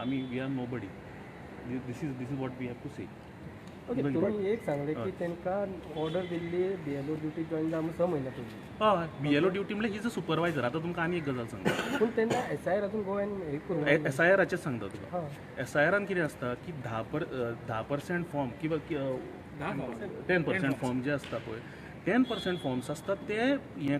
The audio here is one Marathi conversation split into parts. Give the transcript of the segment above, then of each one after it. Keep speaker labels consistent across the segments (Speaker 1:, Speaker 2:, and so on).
Speaker 1: आमी we are nobody. This is what we have to say.
Speaker 2: Okay, तुम्ही एक सांगले की त्यांना ऑर्डर दिल्ली BLO ड्युटी जॉईन जावन 6 महिन्या पयलीं.
Speaker 1: हय, BLO ड्युटी म्हणजे इज अ सुपरवायझर. आता तुमकां आनी एक गजाल सांगता.
Speaker 2: पूण तेन्ना SIR अजून गोंयान हे करूंक ना.
Speaker 1: SIRाचेच सांगता तुका.
Speaker 2: हां.
Speaker 1: SIRान कितें आसता की 10% फॉर्म किंवा 10% फॉर्म जे आसता पळय, 10% फॉर्म्स आसता ते हें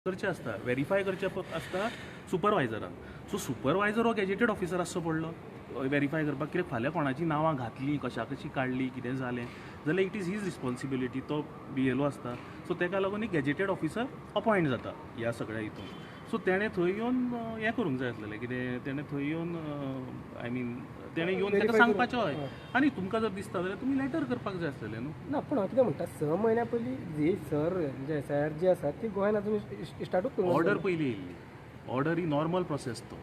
Speaker 1: करचे आसता, व्हेरीफाय करचे आसता सुपरवायझरान. सो सुपरवायझर हो गॅजेटेड ऑफिसर आसचो पडलो व्हेरीफाय करपाक. कित्याक फाल्यां कोणाची नांवां घातलीं, कशा कशी काडली, कितें जालें जाल्यार इट इज हीज रिस्पॉन्सिबिलिटी. तो BLO आसता. सो ताका लागून एक गॅजेटेड ऑफिसर अपॉयंट जाता ह्या सगळ्या हितून. सो तेणें थंय येवन हें करूंक जाय आसलेलें, कितें तेणें थंय येवन आय मीन तेणें येवन ताका सांगपाचें. हय, आनी तुमकां जर दिसता जाल्यार तुमी लेटर करपाक जाय आसलेलें न्हू.
Speaker 2: ना, पूण हांव कितें म्हणटा, 6 महिन्या पयलीं जी सर म्हणजे SIR जी आसा ती गोंयान अजून स्टार्टूच करूंक
Speaker 1: ऑर्डर पयलीं येयल्ली. ऑर्डर ही नॉर्मल प्रोसेस तो.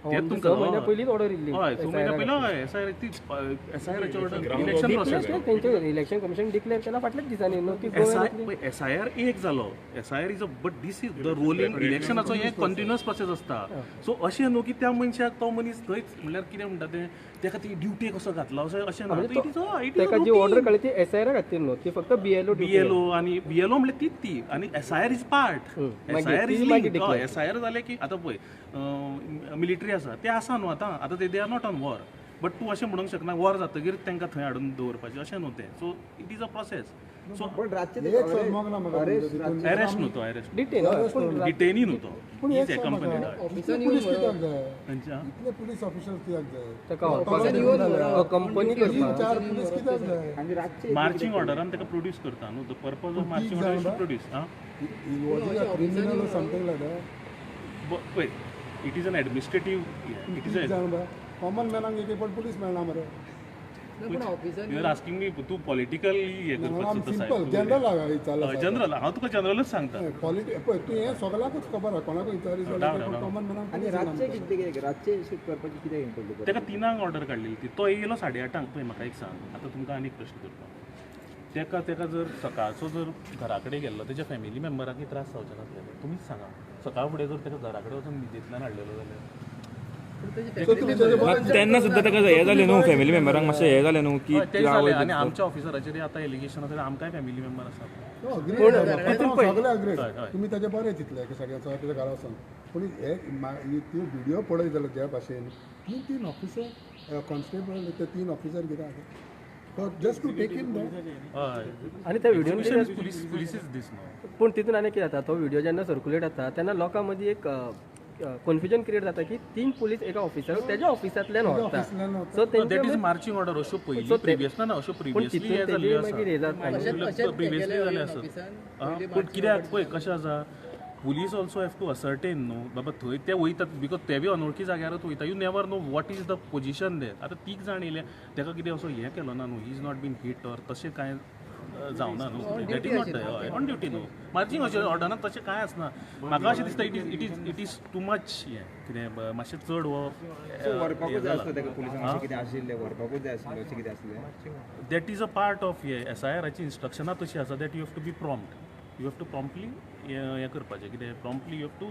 Speaker 2: ते तुमकां 6 महिन्या पयलींच ऑर्डर येयल्ली.
Speaker 1: हय, 6 महिन्या पयलीं हय, SIRाची ऑर्डर इलेक्शन प्रोसेस.
Speaker 2: तेंचे इलेक्शन कमिशन डिक्लेअर केला फाटल्याच दिसांनी न्हू की गोंयान
Speaker 1: SIR एक जालो. SIR is a but this is the rolling इलेक्शनाचो हे कंटिन्युअस प्रोसेस आसता. सो अशें न्हू की त्या मनशाक तो मनीस थंयच म्हणल्यार कितें म्हणटा तें तेका ती ड्युटी कसो घातलो अशें ना.
Speaker 2: तेका जी ऑर्डर काडली ती SIR खातीर न्हू, ती फक्त BLO
Speaker 1: आणि BLO म्हणल्यार तीच ती आणि SIR is part. SIR is link. SIR जालें की आतां पळय मिलिटरी आसा ते आसा न्हू आतां they are not on war. But तूं अशें म्हणूंक शकना वॉर जातकीर तांकां थंय हाडून दवरपाचें अशें न्हू तें. So it is a process. So arrest न्हू तो, अरेस्ट डिटेनी न्हू तो. इज एक्कम्पनीड.
Speaker 3: पुलीस ऑफिसर्स कित्याक जाय?
Speaker 2: तेका कंपनी
Speaker 1: मार्चिंग ऑर्डरान ताका प्रोड्यूस करता न्हू. The purpose of marching order is to produce.
Speaker 3: Criminal something like that.
Speaker 1: पळय, it is an administrative. It is
Speaker 3: common मॅनाक एक पण पुलीस मेळना मरे.
Speaker 1: यू आर आस्किंग मी तूं पॉलिटिकल हे करपाक
Speaker 3: सिंपल जनरल विचारला.
Speaker 1: जनरल हांव तुका जनरलच सांगता.
Speaker 3: पळय तूं हें सगळ्याकूच खबर आहा, कोणाक विचारी कॉमन मॅनाक.
Speaker 4: आनी रातचे कितें रातचे शूट करपाची कितें हें पडलें?
Speaker 1: ताका 3 ऑर्डर काडलेली ती. तो येयलो 8:30. पळय म्हाका एक सांग, आतां तुमकां आनीक प्रश्न करता. तेका जर सकाळचो जर घरा कडेन गेल्लो तेज्या फॅमिली मेंबरांकय त्रास जावचे नासलेले. तुमीच सांगा, सकाळ फुडें जर ताका घरा कडेन वचून न्हिदेंतल्यान हाडलेलो जाल्यार
Speaker 5: तेन्ना सुद्दां ताका हें जालें न्हू, फॅमिली मेंबरांक मातशें हें जालें न्हू की
Speaker 1: ते जालें. आनी आमच्या ऑफिसराचेर आतां एलिगेशन आसा, आमकांय फॅमिली मेंबर आसा.
Speaker 3: सगळे अग्रेड. तुमी ताचे बरें चिंतले की सगळ्यांचो कितें घरा वचून. पूण हे ती व्हिडिओ पळय जाल्यार ज्या भाशेन 3 ऑफिसर कॉन्स्टेबल ते 3 ऑफिसर कितें जस्ट टू टेक इन
Speaker 1: हय,
Speaker 2: आणि त्या व्हिडिओन
Speaker 1: पुलीस इज दीस न्हू.
Speaker 2: पूण तितून आनी कितें जाता, तो व्हिडिओ जेन्ना सर्क्युलेट जाता तेन्ना लोकां मदीं एक कन्फ्युजन क्रिएट जाता की 3 पुलीस एका ऑफिसर तेज्या ऑफिसांतल्यान व्हरता. So
Speaker 1: that is marching order. अश्यो पयलीं प्रिवियस ना, अश्यो प्रिवियसली हे जाल्ली आसा.
Speaker 2: मागीर हे जाता
Speaker 1: प्रिवियसली जाले आसत. पूण कित्याक पळय कशें आसा, police also have to ascertain न्हू बाबा थंय ते वयतात बिकॉज ते बी अनवळखी जाग्यारच वयता. You never know what is the position there. आतां 3 जाण येयले, ताका कितें असो हें केलो ना न्हू, he is not been heat or तशें कांय जावना न्हू. दॅट इज नॉट हय ऑन ड्युटी न्हू. मार्चिंग अशें ऑर्डरांत तशें कांय आसना. म्हाका अशें दिसता इट इज टू मच हें कितें मातशें चड हो
Speaker 4: वर्कआपूच जाय आसलो ताका पुलिसांक अशें कितें आशिल्लें, वर्कआपूच जाय आसलें अशें कितें आसलें.
Speaker 1: That is a part of हे SIRाची इन्स्ट्रक्शनां तशी आसा that you have to be prompt. You have to promptly हें करपाचें कितें promptly you have to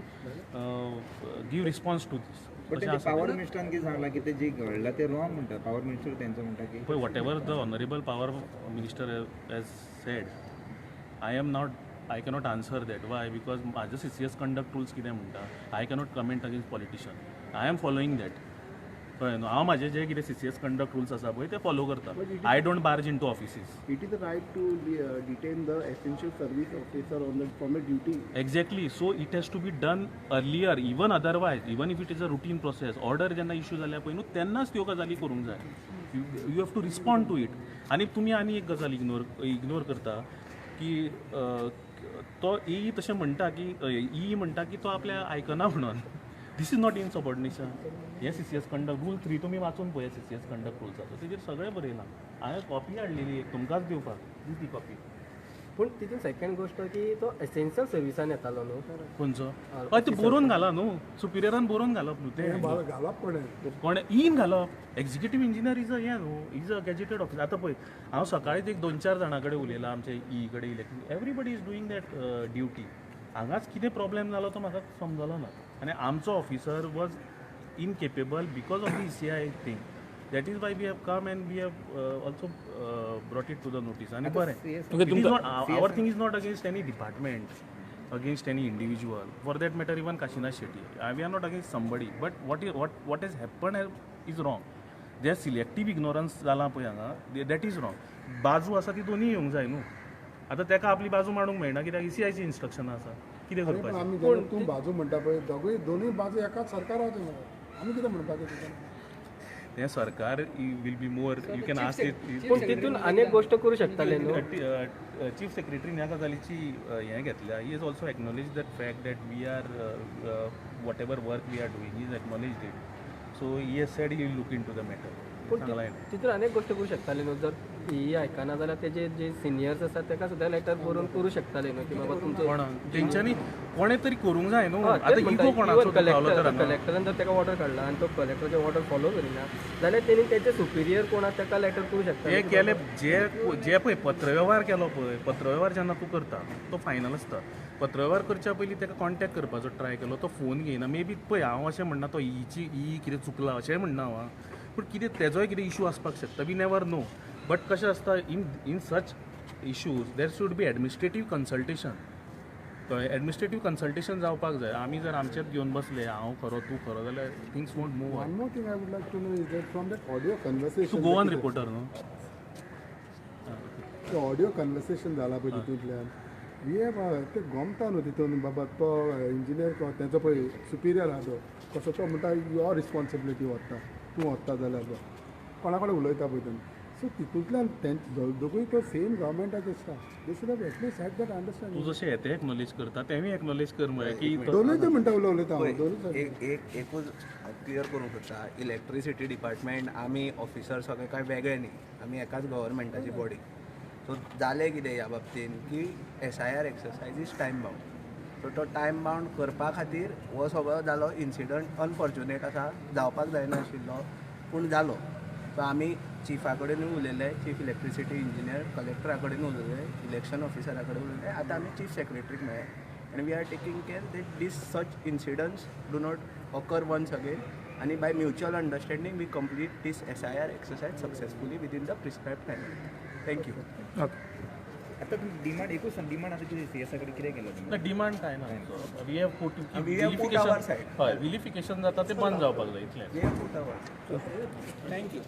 Speaker 1: give response to this.
Speaker 4: But ते पावर मिनिस्टरान कितें सांगलां की ते जे घडलां ते रॉंग म्हणटा. पावर मिनिस्टर तेंचो म्हणटा की
Speaker 1: पळय whatever the honourable power minister has said, I cannot answer that. Why? Because म्हाजो CCS कंडक्ट रुल्स कितें म्हणटा, I cannot comment against politician. I am following that. कळ्ळें न्हू. हांव म्हाजे जे कितें CCS कंडक्ट रुल्स आसा पळय ते फॉलो करता. I don't barge into offices.
Speaker 6: It is the right to detain the essential service officer from a duty.
Speaker 1: Exactly. So it has to be done earlier, even otherwise, even if it is a routine process. Order जेन्ना इश्यू जाल्या पळय न्हू तेन्नाच त्यो गजाली करूंक जाय. You have to respond to it. आनी तुमी आनी एक गजाल इग्नोर करता की तो तशें म्हणटा की म्हणटा की तो आपल्या आयकना म्हणून. This is not insubordination. हे CCS कंडक्ट रूल 3 तुमी वाचून पळया CCS कंडक्ट रुल्साचो, तेजेर सगळें बरयलां. हांवें कॉपी हाडलेली एक तुमकांच दिवपाक, ती कॉपी.
Speaker 2: पूण तितून सेकंड गोश्ट की तो एसेन्शियल सर्विसान येतालो न्हू.
Speaker 1: खंयचो? हय ते बरोवन घाला न्हू, सुपिरियरान बरोवन घालप न्हू ते.
Speaker 3: घालप
Speaker 1: कोणे इन घालप. एक्झिक्युटीव इंजिनियर इज अ हें न्हू, इज अ गॅजेटेड ऑफिस. आतां पळय हांव सकाळीच एक 2-4 जाणां कडेन उलयलां आमचे कडेन electric. Everybody is doing that duty. हांगाच कितें प्रॉब्लेम जालो तो म्हाका समजलो ना. आनी आमचो officer was incapable because of the ECI thing. That is why we have come and we have also brought it to the notice. आनी बरें, it is not our thing is not against any department, against any individual, for that matter even Kashinath Shetty. We are not against somebody, but what has happened is wrong. There selective ignorance जाला पळय हांगा, that is wrong. बाजू आसा ती दोन्ही येवंक जाय न्हू. आतां तेका आपली बाजू मांडूंक मेळना कित्याक ECIची इन्स्ट्रक्शनां आसा. कितें
Speaker 3: पण
Speaker 1: करपाचें?
Speaker 3: आमी जेन्ना तूं बाजू म्हणटा पळय दोनूय बाजू एकाच सरकाराचे मरे. आमी कितें म्हणपाचें तितून?
Speaker 1: तें सरकार will be more, you can ask it.
Speaker 2: पूण तितून अनेक गोष्ट करू शकताले न्हू.
Speaker 1: चीफ सेक्रेटरीन ह्या गजालीची हें घेतल्या. He is also acknowledge that fact that we are whatever work we are doing, he is acknowledge it. So he has said he will look into the matter.
Speaker 2: पूण तितून अनेक गोष्ट करू शकताले न्हू. जर ही आयकना जाल्यार तेजे जे सिनियर्स आसात ताका सुद्दां लेटर बरोवन करू शकताले न्हू की बाबा तुमचो
Speaker 1: तेंच्यांनी कोणें तरी करूंक जाय न्हू.
Speaker 2: तेच
Speaker 1: आतां
Speaker 2: म्हणटा,
Speaker 1: इगो
Speaker 2: even
Speaker 1: कोणाचो पावलो तर हांगा.
Speaker 2: कलेक्टरान जर ताका ऑर्डर काडला आनी तो कलेक्टराचे ऑर्डर फॉलो करिना जाल्यार तेणी तेचे सुपिरियर कोण आसा ताका लेटर करू शकता.
Speaker 1: हे केले जे पळय पत्रव्यवहार केलो पळय, पत्रव्यवहार जेन्ना तूं करता तो फायनल आसता. पत्रव्यवहार करच्या पयलीं ताका कॉन्टॅक्ट करपाचो ट्राय केलो, तो फोन घेयना. मे बी पळय हांव अशें म्हणना तो ही कितें चुकला अशेंय म्हणना हांव, पूण कितें तेजोय कितें इशू आसपाक शकता. We never know. बट कशें आसता in such issues there should be administrative consultation. कळ्ळें? एडमिनिस्ट्रेटीव कन्सल्टेशन जावपाक जाय. आमी जर आमचेच घेवन बसले हांव खरो तूं खरो जाल्यार things won't move on.
Speaker 3: One more thing I would like to know is that from that audio conversation,
Speaker 1: तूं गोवन रिपोर्टर न्हू.
Speaker 3: ते ऑडियो कन्वर्सेशन जाला पळय तितूंतल्यान वी हॅव ते गोमता न्हू तितून बाबा तो इंजिनियर तेचो पळय सुपिरियर आहा तो कसो तो म्हणटा युअर रिस्पॉन्सिबिलिटी व्हरता, तूं व्हरता जाल्यार तो कोणा कडेन उलयता पळय तेन्ना. सो तितूंतल्यान दोगूय तो सेम गव्हर्मेंटाचे staff they should have at least had that
Speaker 1: तूं
Speaker 3: अंडरस्टँडिंग.
Speaker 1: जशें येते एक्नॉलेज करता तेवूय एक्नॉलेज कर मरे की
Speaker 3: दोनूय ते म्हणटा उलयता हांव दोनूय.
Speaker 7: एकूच क्लियर करूंक सोदता, इलेक्ट्रिसिटी डिपार्टमेंट आमी ऑफिसर सगळे कांय वेगळे न्ही, आमी एकाच गव्हर्मेंटाची बॉडी. सो जालें कितें ह्या बाबतीन की SIR exercise is time bound. So तो टायम बाउंड करपा खातीर हो सगळो जालो इन्सिडंट अनफॉर्च्युनेट आसा, जावपाक जायनाशिल्लो पूण जालो. सो आमी चिफा कडेनूय उलयले, चीफ इलेक्ट्रिसिटी इंजिनियर, कलेक्टरा कडेन उलयले, इलेक्शन ऑफिसरा कडेन उलयले, आतां आमी चीफ सेक्रेटरीक मेळ्ळे. and we are taking care that these such incidents do not occur once again, and by mutual understanding we complete this SIR exercise successfully within the prescribed time. Thank you.
Speaker 4: आता तुम्ही डिमांड एकूच डिमांड आता किती CSI कडे कितें केलं तुम्ही?
Speaker 1: ना डिमांड काय ना. We have put
Speaker 4: our side.
Speaker 1: हय विलिफिकेशन जाता ते बंद जावपाक जाय इतलें.
Speaker 4: We have put our-
Speaker 1: thank you.